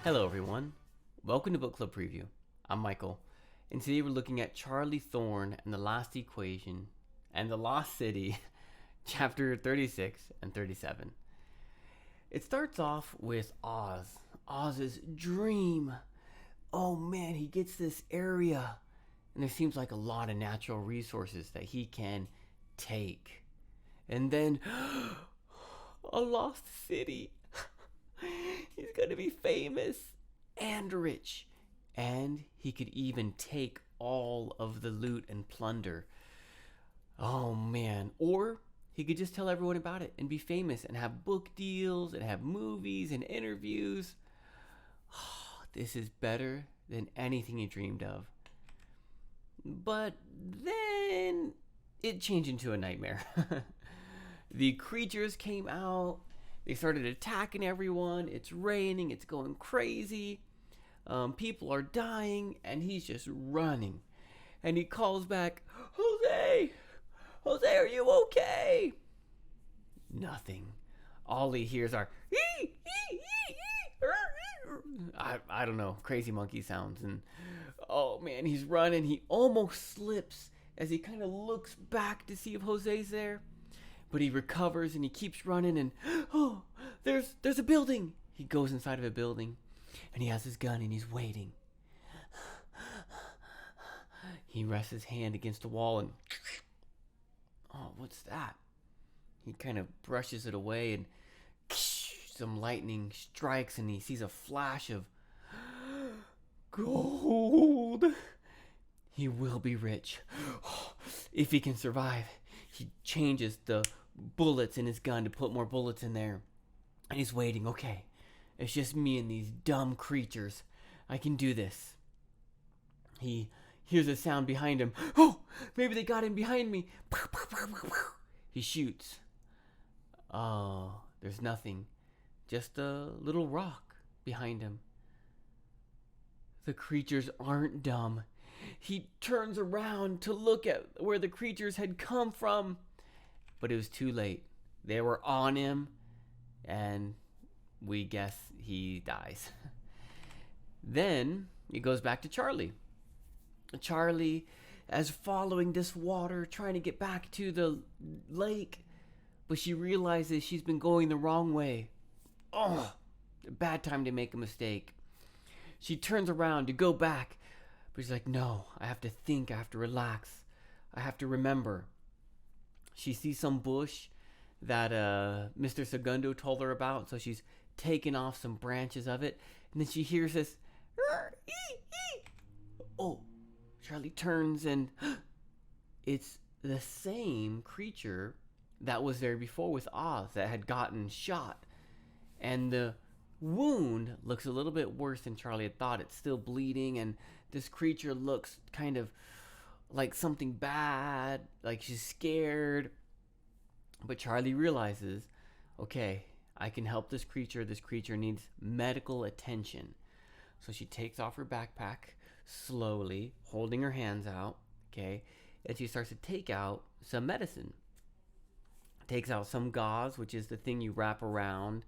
Hello, everyone. Welcome to Book Club Preview. I'm Michael, and today we're looking at Charlie Thorne and the Last Equation and the Lost City, chapter 36 and 37. It starts off with Oz's dream. Oh man, he gets this area, and there seems like a lot of natural resources that he can take. And then, a lost city. He's gonna be famous and rich, and he could even take all of the loot and plunder. Oh man. Or he could just tell everyone about it and be famous and have book deals and have movies and interviews. Oh, this is better than anything he dreamed of. But then it changed into a nightmare. The creatures came out. They started attacking everyone. It's raining. It's going crazy. People are dying, and he's just running. And he calls back, Jose! Jose, are you okay? Nothing. All he hears are, I don't know, crazy monkey sounds. And oh man, he's running. He almost slips as he kind of looks back to see if Jose's there. But he recovers and he keeps running, and oh, there's a building. He goes inside of a building, and he has his gun and he's waiting. He rests his hand against the wall and oh, what's that? He kind of brushes it away, and some lightning strikes, and he sees a flash of gold. He will be rich if he can survive. He changes the bullets in his gun to put more bullets in there. And he's waiting. Okay, it's just me and these dumb creatures. I can do this. He hears a sound behind him. Oh, maybe they got in behind me. He shoots. Oh, there's nothing. Just a little rock behind him. The creatures aren't dumb. He turns around to look at where the creatures had come from, but it was too late. They were on him, and we guess he dies. Then it goes back to Charlie. Charlie is following this water, trying to get back to the lake, but she realizes she's been going the wrong way. Oh, a bad time to make a mistake. She turns around to go back, but she's like, no, I have to think, I have to relax, I have to remember. She sees some bush that Mr. Segundo told her about, so she's taking off some branches of it, and then she hears this, oh, Charlie turns, and it's the same creature that was there before with Oz that had gotten shot, and the wound looks a little bit worse than Charlie had thought. It's still bleeding, and this creature looks kind of like something bad, like she's scared. But Charlie realizes, okay, I can help this creature. This creature needs medical attention. So she takes off her backpack slowly, holding her hands out, okay, and she starts to take out some medicine. Takes out some gauze, which is the thing you wrap around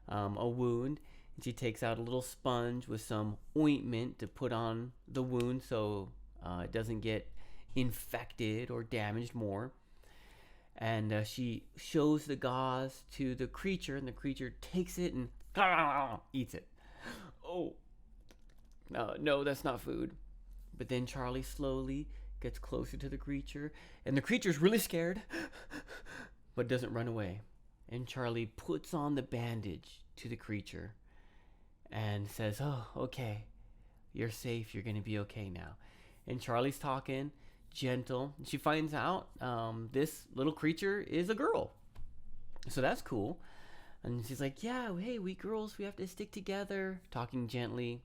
a wound. And she takes out a little sponge with some ointment to put on the wound so it doesn't get infected or damaged more. And she shows the gauze to the creature, and the creature takes it and eats it. Oh, no, that's not food. But then Charlie slowly gets closer to the creature, and the creature's really scared, but doesn't run away. And Charlie puts on the bandage to the creature and says, oh, okay, you're safe. You're going to be okay now. And Charlie's talking, gentle. She finds out this little creature is a girl. So that's cool. And she's like, yeah, hey, we girls, we have to stick together. Talking gently.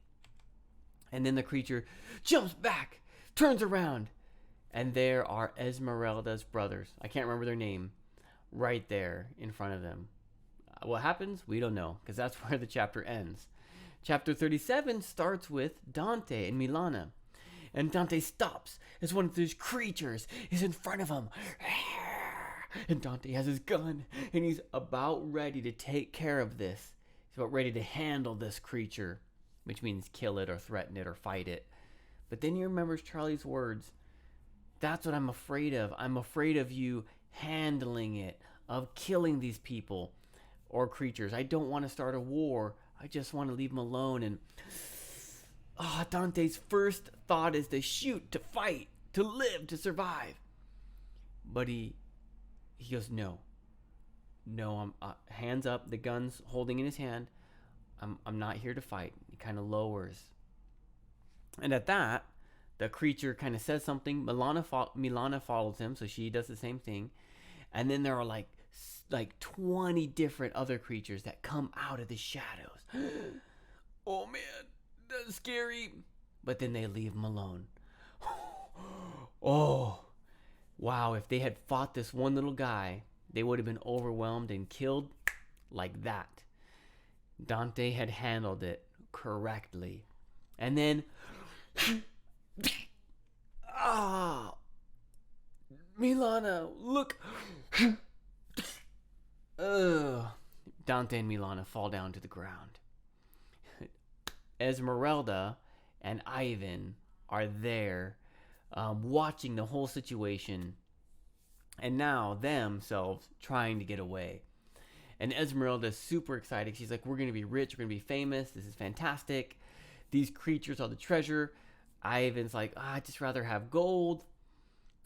And then the creature jumps back, turns around, and there are Esmeralda's brothers. I can't remember their name. Right there in front of them. What happens? We don't know, because that's where the chapter ends. Chapter 37 starts with Dante and Milana. And Dante stops as one of those creatures is in front of him. And Dante has his gun, and he's about ready to take care of this. He's about ready to handle this creature. which means kill it or threaten it or fight it. But then he remembers Charlie's words. That's what I'm afraid of. I'm afraid of you handling it, of killing these people or creatures. I don't want to start a war. I just want to leave them alone. And Dante's first thought is to shoot, to fight, to live, to survive. But he goes, no, I'm hands up, the gun's holding in his hand. I'm not here to fight. He kind of lowers. And at that, the creature kind of says something. Milana follows him, so she does the same thing. And then there are like 20 different other creatures that come out of the shadows. Oh man, that's scary. But then they leave him alone. Oh, wow. If they had fought this one little guy, they would have been overwhelmed and killed like that. Dante had handled it correctly. And then, Milana, look. Dante and Milana fall down to the ground. Esmeralda and Ivan are there, watching the whole situation, and now themselves trying to get away. And Esmeralda's super excited. She's like, we're going to be rich. We're going to be famous. This is fantastic. These creatures are the treasure. Ivan's like, I'd just rather have gold.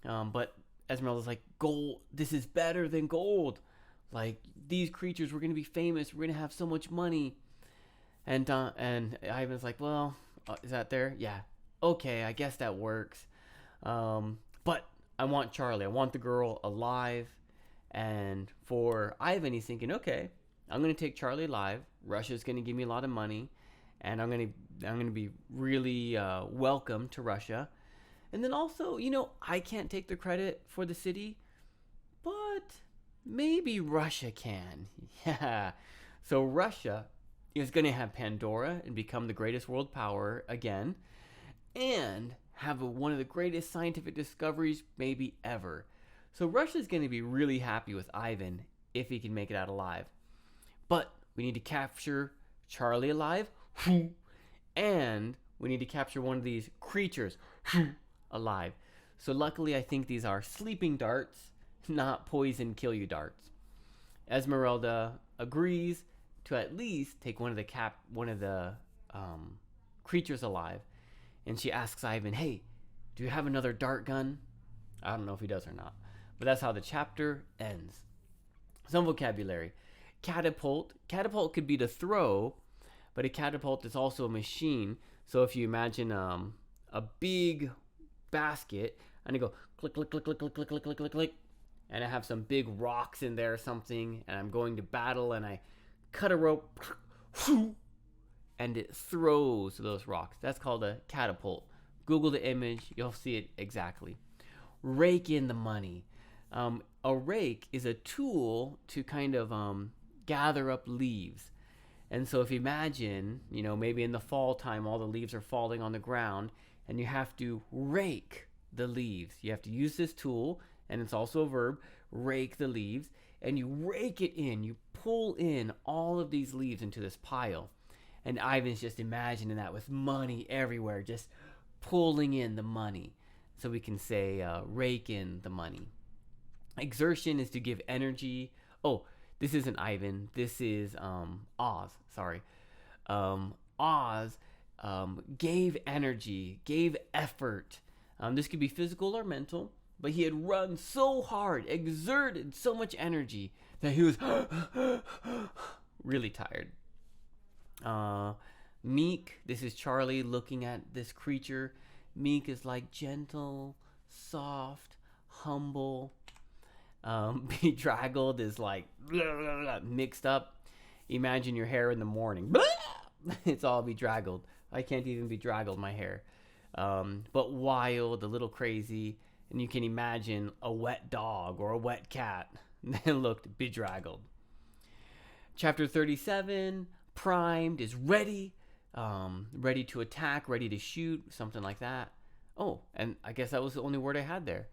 But Esmeralda's like, gold, this is better than gold. Like, these creatures, we're going to be famous. We're going to have so much money. And Ivan's like, well, is that there? Yeah. Okay, I guess that works. But I want Charlie. I want the girl alive. And for Ivan, he's thinking, okay, I'm going to take Charlie alive. Russia's going to give me a lot of money. And I'm going to be really welcome to Russia. And then also, I can't take the credit for the city. But maybe Russia can. Yeah. So Russia is going to have Pandora and become the greatest world power again. And have one of the greatest scientific discoveries maybe ever. So Russia's going to be really happy with Ivan if he can make it out alive. But we need to capture Charlie alive. And we need to capture one of these creatures alive. So luckily, I think these are sleeping darts, not poison kill you darts. Esmeralda agrees to at least take one of the creatures alive. And she asks Ivan, hey, do you have another dart gun? I don't know if he does or not. But that's how the chapter ends. Some vocabulary. Catapult. Catapult could be to throw, but a catapult is also a machine. So if you imagine a big basket, and I go click, click, click, click, click, click, click, click, click, click, and I have some big rocks in there or something, and I'm going to battle, and I cut a rope, and it throws those rocks. That's called a catapult. Google the image, you'll see it exactly. Rake in the money. A rake is a tool to kind of gather up leaves. And so if you imagine, maybe in the fall time, all the leaves are falling on the ground, and you have to rake the leaves. You have to use this tool, and it's also a verb, rake the leaves, and you rake it in. You pull in all of these leaves into this pile. And Ivan's just imagining that with money everywhere, just pulling in the money. So we can say rake in the money. Exertion is to give energy. Oh, this isn't Ivan. This is Oz. Sorry. Oz gave energy, gave effort. This could be physical or mental, but he had run so hard, exerted so much energy that he was really tired. Meek, this is Charlie looking at this creature. Meek is like gentle, soft, humble. Bedraggled is like mixed up. Imagine your hair in the morning. It's all bedraggled. I can't even bedraggle my hair. But wild, a little crazy. And you can imagine a wet dog or a wet cat that looked bedraggled. Chapter 37, primed, is ready. Ready to attack, ready to shoot, something like that. Oh, and I guess that was the only word I had there.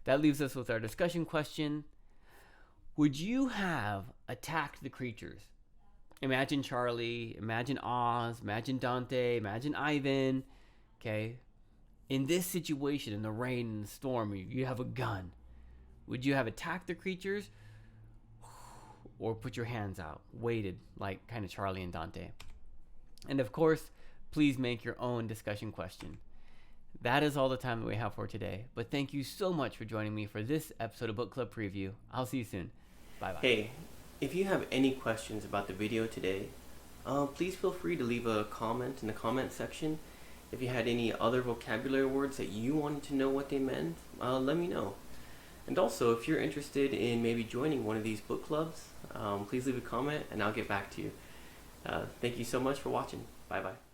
That leaves us with our discussion question. Would you have attacked the creatures? imagine Charlie, imagine Oz, imagine Dante, imagine Ivan. Okay, in this situation, in the rain and the storm, you have a gun. Would you have attacked the creatures or put your hands out, waited like kind of Charlie and Dante? And of course, please make your own discussion question. That is all the time that we have for today. But thank you so much for joining me for this episode of Book Club Preview. I'll see you soon. Bye bye. Hey, if you have any questions about the video today, please feel free to leave a comment in the comment section. If you had any other vocabulary words that you wanted to know what they meant, let me know. And also, if you're interested in maybe joining one of these book clubs, please leave a comment and I'll get back to you. Thank you so much for watching. Bye bye.